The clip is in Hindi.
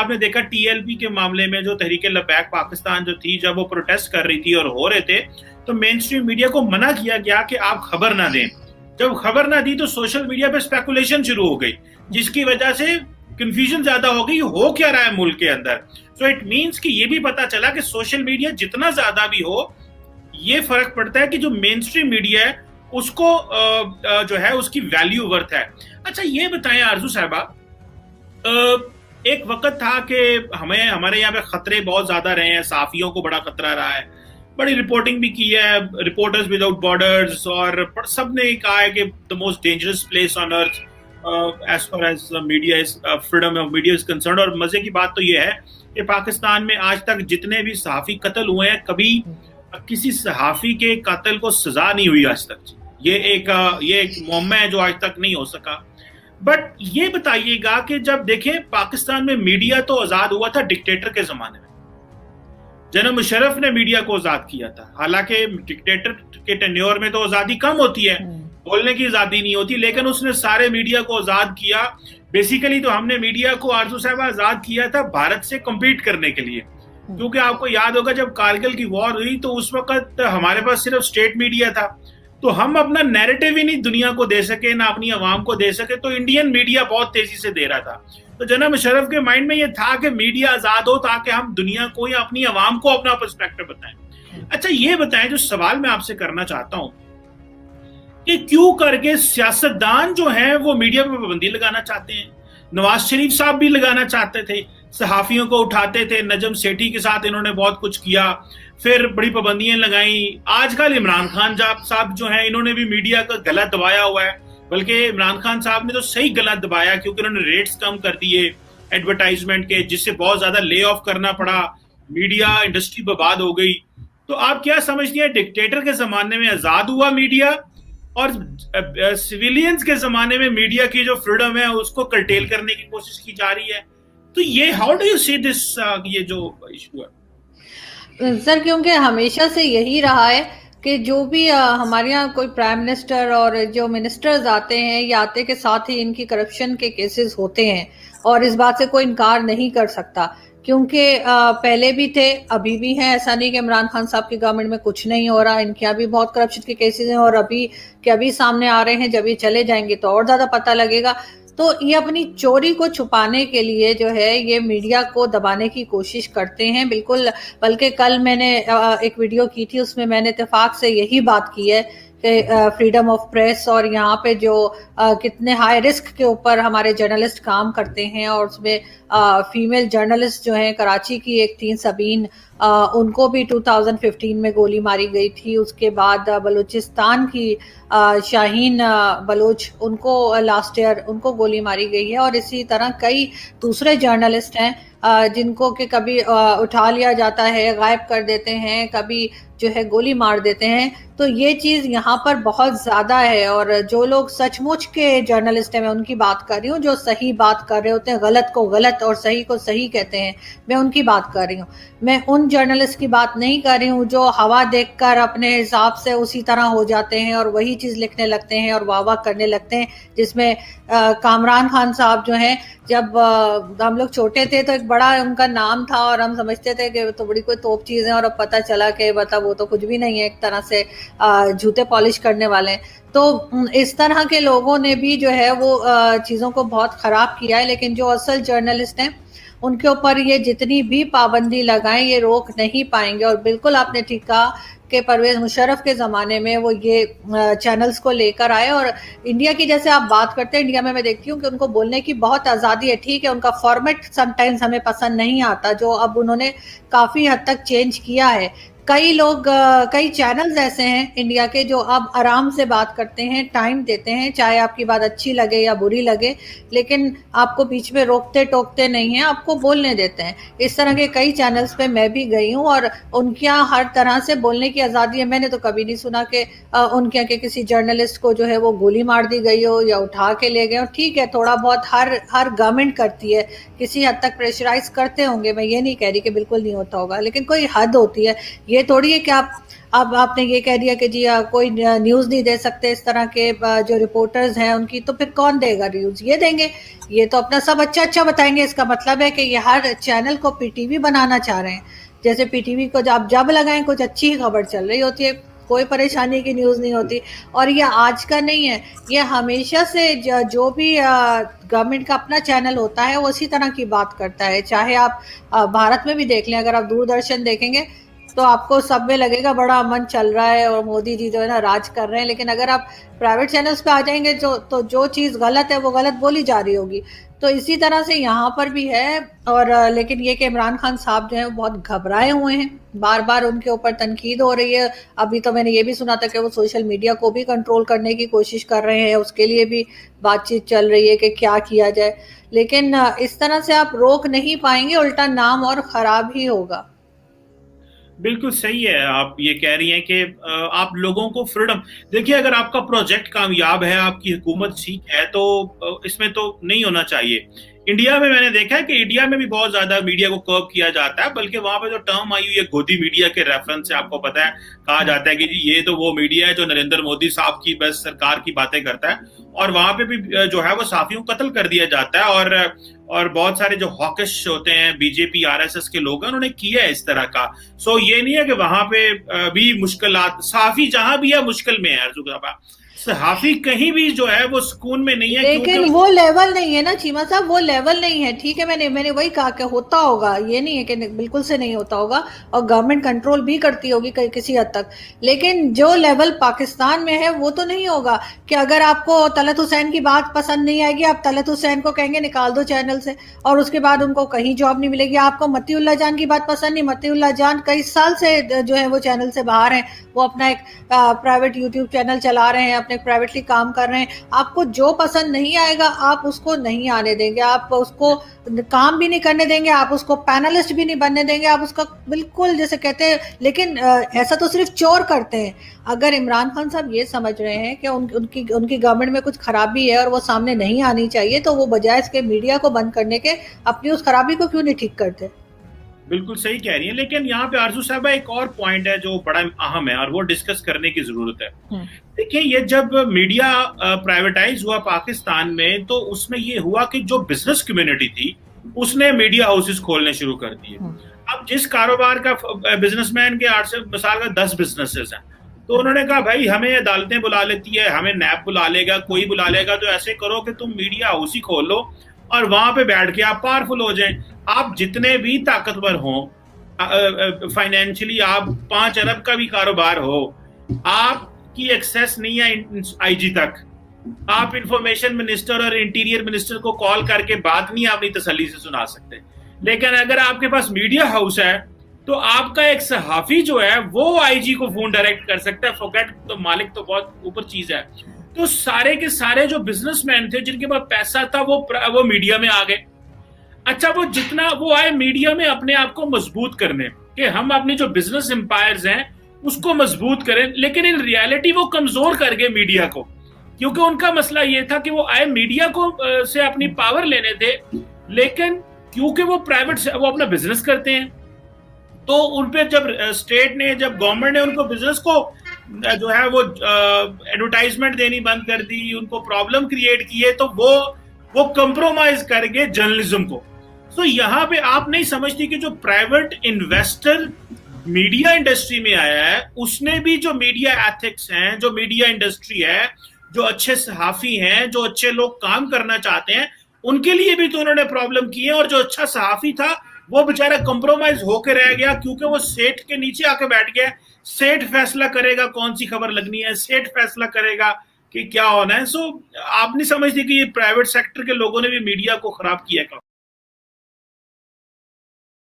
आपने देखा टीएलपी के मामले में जो तहरीक लबैक पाकिस्तान जो थी, जब वो प्रोटेस्ट कर रही थी और हो रहे थे, तो मेन स्ट्रीम मीडिया को मना किया गया कि आप खबर ना दें। जब खबर ना दी तो सोशल मीडिया पे स्पेकुलेशन शुरू हो गई, जिसकी वजह से कंफ्यूजन ज्यादा हो गई, हो क्या रहा है मुल्क के अंदर। सो इट मींस कि ये भी पता चला कि सोशल मीडिया जितना ज्यादा भी हो, ये फर्क पड़ता है कि जो मेन स्ट्रीम मीडिया है उसको जो है उसकी वैल्यू वर्थ है। अच्छा ये बताएं आरजू साहबा, एक वक्त था कि हमें हमारे यहाँ पे खतरे बहुत ज्यादा रहे हैं, सहाफियों को बड़ा खतरा रहा है, बड़ी रिपोर्टिंग भी की है, रिपोर्टर्स विदाउट बॉर्डर्स, और सब ने कहा है कि the most dangerous place on earth as far as media is, freedom of media is concern. और मजे की बात तो ये है कि पाकिस्तान में आज तक जितने भी सहाफी कत्ल हुए हैं, कभी किसी सहाफी के कत्ल को सजा नहीं हुई आज तक। ये एक मुअम्मा है जो आज तक नहीं हो सका। बट ये बताइएगा कि जब देखें पाकिस्तान में मीडिया तो आजाद हुआ था डिक्टेटर के जमाने में, जनरल मुशर्रफ ने मीडिया को आजाद किया था। हालांकि डिक्टेटर के टेन्योर में तो आजादी कम होती है, बोलने की आजादी नहीं होती, लेकिन उसने सारे मीडिया को आजाद किया। बेसिकली तो हमने मीडिया को आरजू साहब आजाद किया था भारत से कम्पीट करने के लिए, क्योंकि आपको याद होगा जब कारगिल की वॉर हुई तो उस वक्त हमारे पास सिर्फ स्टेट मीडिया था, तो हम अपना नैरेटिव ही नहीं दुनिया को दे सके, ना अपनी आवाम को दे सके, तो इंडियन मीडिया बहुत तेजी से दे रहा था। तो जनरल मुशर्रफ के माइंड में ये था कि मीडिया आजाद हो ताकि हम दुनिया को या अपनी आवाम को अपना पर्सपेक्टिव बताएं। अच्छा ये बताएं, जो सवाल मैं आपसे करना चाहता हूं कि क्यों करके सियासतदान जो हैं वो मीडिया पर पाबंदी लगाना चाहते हैं। नवाज शरीफ साहब भी लगाना चाहते थे, सहाफियों को उठाते थे, नजम सेठी के साथ इन्होंने बहुत कुछ किया, फिर बड़ी पाबंदियां लगाई। आजकल इमरान खान साहब जो हैं इन्होंने भी मीडिया का गला दबाया हुआ है, बल्कि इमरान खान साहब ने तो सही गला दबाया, क्योंकि उन्होंने रेट्स कम कर दिए एडवर्टाइजमेंट के, जिससे बहुत ज्यादा ले ऑफ करना पड़ा, मीडिया इंडस्ट्री बर्बाद हो गई। तो आप क्या समझती हैं, डिक्टेटर के जमाने में आजाद हुआ मीडिया और सिविलियंस के जमाने में मीडिया की जो फ्रीडम है उसको कर्टेल करने की कोशिश की जा रही है? तो ये how do you see this, ये जो इशू है? सर क्योंकि हमेशा से यही रहा है कि जो भी हमारे यहाँ कोई प्राइम मिनिस्टर और जो मिनिस्टर्स आते हैं, ये आते के साथ ही इनकी करप्शन के केसेस होते हैं, और इस बात से कोई इनकार नहीं कर सकता, क्योंकि पहले भी थे अभी भी हैं। ऐसा नहीं कि इमरान खान साहब की गवर्नमेंट में कुछ नहीं हो रहा, इनके यहाँ भी बहुत करप्शन के केसेस हैं, और अभी के अभी सामने आ रहे हैं। जब ये चले जाएंगे तो और ज्यादा पता लगेगा। तो ये अपनी चोरी को छुपाने के लिए जो है ये मीडिया को दबाने की कोशिश करते हैं, बिल्कुल। बल्कि कल मैंने एक वीडियो की थी, उसमें मैंने इत्तेफाक से यही बात की है कि फ्रीडम ऑफ प्रेस और यहाँ पे जो कितने हाई रिस्क के ऊपर हमारे जर्नलिस्ट काम करते हैं, और उसमें फीमेल जर्नलिस्ट जो हैं, कराची की एक थी सबीन, उनको भी 2015 में गोली मारी गई थी। उसके बाद बलूचिस्तान की शाहीन बलोच, उनको लास्ट ईयर उनको गोली मारी गई है। और इसी तरह कई दूसरे जर्नलिस्ट हैं जिनको कि कभी उठा लिया जाता है, गायब कर देते हैं, कभी जो है गोली मार देते हैं। तो ये चीज़ यहाँ पर बहुत ज़्यादा है। और जो लोग सचमुच के जर्नलिस्ट हैं, मैं उनकी बात कर रही हूँ, जो सही बात कर रहे होते हैं, गलत को गलत और सही को सही कहते हैं, मैं उनकी बात कर रही हूँ। मैं उन जर्नलिस्ट की बात नहीं कर रही हूँ जो हवा देखकर अपने हिसाब से उसी तरह हो जाते हैं और वही चीज़ लिखने लगते हैं और वाह वाह करने लगते हैं। जिसमें कामरान खान साहब जो हैं, जब हम लोग छोटे थे तो एक बड़ा उनका नाम था और हम समझते थे कि तो बड़ी कोई तोप चीज़ है, और अब पता चला कि मतलब वो तो कुछ भी नहीं है, एक तरह से जूते पॉलिश करने वाले हैं। तो इस तरह के लोगों ने भी जो है वो चीज़ों को बहुत ख़राब किया है। लेकिन जो असल जर्नलिस्ट हैं उनके ऊपर ये जितनी भी पाबंदी लगाएं ये रोक नहीं पाएंगे। और बिल्कुल आपने ठीक कहा कि परवेज मुशर्रफ के ज़माने में वो ये चैनल्स को लेकर आए। और इंडिया की जैसे आप बात करते हैं, इंडिया में मैं देखती हूँ कि उनको बोलने की बहुत आज़ादी है, ठीक है, उनका फॉर्मेट समटाइम्स हमें पसंद नहीं आता, जो अब उन्होंने काफ़ी हद तक चेंज किया है। कई लोग कई चैनल्स ऐसे हैं इंडिया के जो अब आराम से बात करते हैं, टाइम देते हैं, चाहे आपकी बात अच्छी लगे या बुरी लगे, लेकिन आपको बीच में रोकते टोकते नहीं हैं, आपको बोलने देते हैं। इस तरह के कई चैनल्स पे मैं भी गई हूँ और उनके यहाँ हर तरह से बोलने की आज़ादी है। मैंने तो कभी नहीं सुना कि उनके यहाँ के किसी जर्नलिस्ट को जो है वो गोली मार दी गई हो या उठा के ले गए हो। ठीक है, थोड़ा बहुत हर गवर्नमेंट करती है, किसी हद तक प्रेशराइज करते होंगे, मैं ये नहीं कह रही कि बिल्कुल नहीं होता होगा, लेकिन कोई हद होती है। ये थोड़ी है कि आप अब आपने ये कह दिया कि जी कोई न्यूज़ नहीं दे सकते इस तरह के जो रिपोर्टर्स हैं उनकी, तो फिर कौन देगा न्यूज़? ये देंगे। ये तो अपना सब अच्छा अच्छा बताएंगे। इसका मतलब है कि ये हर चैनल को पीटीवी बनाना चाह रहे हैं। जैसे पीटीवी को जब लगाएं कुछ अच्छी खबर चल रही होती है, कोई परेशानी की न्यूज़ नहीं होती। और ये आज का नहीं है, ये हमेशा से जो भी गवर्नमेंट का अपना चैनल होता है वो इसी तरह की बात करता है। चाहे आप भारत में भी देख लें, अगर आप दूरदर्शन देखेंगे तो आपको सब में लगेगा बड़ा अमन चल रहा है और मोदी जी जो है ना राज कर रहे हैं। लेकिन अगर आप प्राइवेट चैनल्स पे आ जाएंगे तो जो चीज़ गलत है वो गलत बोली जा रही होगी। तो इसी तरह से यहाँ पर भी है। और लेकिन ये कि इमरान खान साहब जो है वो बहुत घबराए हुए हैं, बार बार उनके ऊपर तनकीद हो रही है। अभी तो मैंने ये भी सुना था कि वो सोशल मीडिया को भी कंट्रोल करने की कोशिश कर रहे हैं, उसके लिए भी बातचीत चल रही है कि क्या किया जाए। लेकिन इस तरह से आप रोक नहीं पाएंगे, उल्टा नाम और खराब ही होगा। बिल्कुल सही है, आप ये कह रही हैं कि आप लोगों को फ्रीडम देखिए। अगर आपका प्रोजेक्ट कामयाब है, आपकी हुकूमत ठीक है, तो इसमें तो नहीं होना चाहिए। इंडिया में मैंने देखा है कि इंडिया में भी बहुत ज्यादा मीडिया को कर्व किया जाता है, बल्कि वहां पे जो टर्म आई हुई है गोदी मीडिया के रेफरेंस से आपको पता है, कहा जाता है कि जी ये तो वो मीडिया है जो नरेंद्र मोदी साहब की बस सरकार की बातें करता है। और वहां पे भी जो है वो साफियों को कत्ल कर दिया जाता है। और बहुत सारे जो हॉकिश होते हैं बीजेपी आरएसएस के लोग हैं, उन्होंने किया है इस तरह का। सो ये नहीं है कि वहां पे भी मुश्किलात, साफी जहां भी है मुश्किल में है। सहाफी कहीं भी जो है वो सुकून में नहीं है, लेकिन वो लेवल नहीं है ना चीमा साहब, वो लेवल नहीं है। ठीक है, मैंने वही कहा कि होता होगा, ये नहीं है कि बिल्कुल से नहीं होता होगा, और गवर्नमेंट कंट्रोल भी करती होगी किसी हद तक। लेकिन जो लेवल पाकिस्तान में है वो तो नहीं होगा कि अगर आपको तलत हुसैन की बात पसंद नहीं आएगी, आप तलत हुसैन को कहेंगे निकाल दो चैनल से, और उसके बाद उनको कहीं जॉब नहीं मिलेगी। आपको मतीउल्लाह जान की बात पसंद नहीं, मतीउल्लाह जान कई साल से जो है वो चैनल से बाहर हैं, वो अपना एक प्राइवेट यूट्यूब चैनल चला रहे हैं, अपने प्राइवेटली काम कर रहे हैं। आपको जो पसंद नहीं आएगा आप उसको नहीं आने देंगे, आप उसको काम भी नहीं करने देंगे, आप उसको पैनलिस्ट भी नहीं बनने देंगे, आप उसका बिल्कुल जैसे कहते हैं। लेकिन ऐसा तो सिर्फ चोर करते हैं। अगर इमरान खान साहब ये समझ रहे हैं कि उनकी गवर्नमेंट में कुछ खराबी है और वो सामने नहीं आनी चाहिए, तो वो बजाय इसके मीडिया को बंद करने के अपनी उस खराबी को क्यों नहीं ठीक करते? बिल्कुल सही कह रही है। लेकिन यहाँ पे आरजू साहब एक और पॉइंट है जो बड़ा अहम है और वो डिस्कस करने की जरूरत है। देखिए, ये जब मीडिया प्राइवेटाइज हुआ पाकिस्तान में, तो उसमें ये हुआ कि जो बिजनेस कम्युनिटी थी उसने मीडिया हाउसेस खोलने शुरू कर दिए। अब जिस कारोबार का बिजनेसमैन के 8 से मिसाल का 10 बिजनेसेस हैं, तो उन्होंने कहा भाई हमें अदालतें बुला लेती है, हमें नैब बुला लेगा, कोई बुला लेगा, तो ऐसे करो कि तुम मीडिया हाउस ही खोल लो और वहां पे बैठ के आप पावरफुल हो जाएं। आप जितने भी ताकतवर हो फाइनेंशियली, आप 5 अरब का भी कारोबार हो, आपकी एक्सेस नहीं है आईजी तक। आप इंफॉर्मेशन मिनिस्टर और इंटीरियर मिनिस्टर को कॉल करके बात नहीं अपनी तसल्ली से सुना सकते। लेकिन अगर आपके पास मीडिया हाउस है तो आपका एक सहाफी जो है वो आईजी को फोन डायरेक्ट कर सकता है। फोकट तो मालिक तो बहुत ऊपर चीज है। तो सारे के सारे जो बिजनेसमैन थे जिनके पास पैसा था वो मीडिया में आ गए। अच्छा, वो जितना वो आए मीडिया में अपने आप को मजबूत करने कि हम अपनी जो बिजनेस एम्पायर्स हैं उसको मजबूत करें। लेकिन इन रियलिटी वो कमजोर कर गए मीडिया को, क्योंकि उनका मसला ये था कि वो आए मीडिया को से अपनी पावर लेने थे। लेकिन क्योंकि वो प्राइवेट वो अपना बिजनेस करते हैं, तो उनपे जब स्टेट ने, जब गवर्नमेंट ने उनको बिजनेस को जो है वो एडवर्टाइजमेंट देनी बंद कर दी, उनको प्रॉब्लम क्रिएट किए, तो वो कंप्रोमाइज कर गए जर्नलिज्म को। तो यहाँ पे आप नहीं समझती कि जो प्राइवेट इन्वेस्टर मीडिया इंडस्ट्री में आया है उसने भी जो मीडिया एथिक्स हैं, जो मीडिया इंडस्ट्री है, जो अच्छे सहाफी हैं, जो अच्छे लोग काम करना चाहते हैं, उनके लिए भी तो उन्होंने प्रॉब्लम की है। और जो अच्छा सहाफी था वो बेचारा कंप्रोमाइज होकर रह गया, क्योंकि वो सेठ के नीचे आके बैठ गया। सेठ फैसला करेगा कौन सी खबर लगनी है, सेठ फैसला करेगा कि क्या होना है। सो आप नहीं समझती कि ये प्राइवेट सेक्टर के लोगों ने भी मीडिया को खराब किया?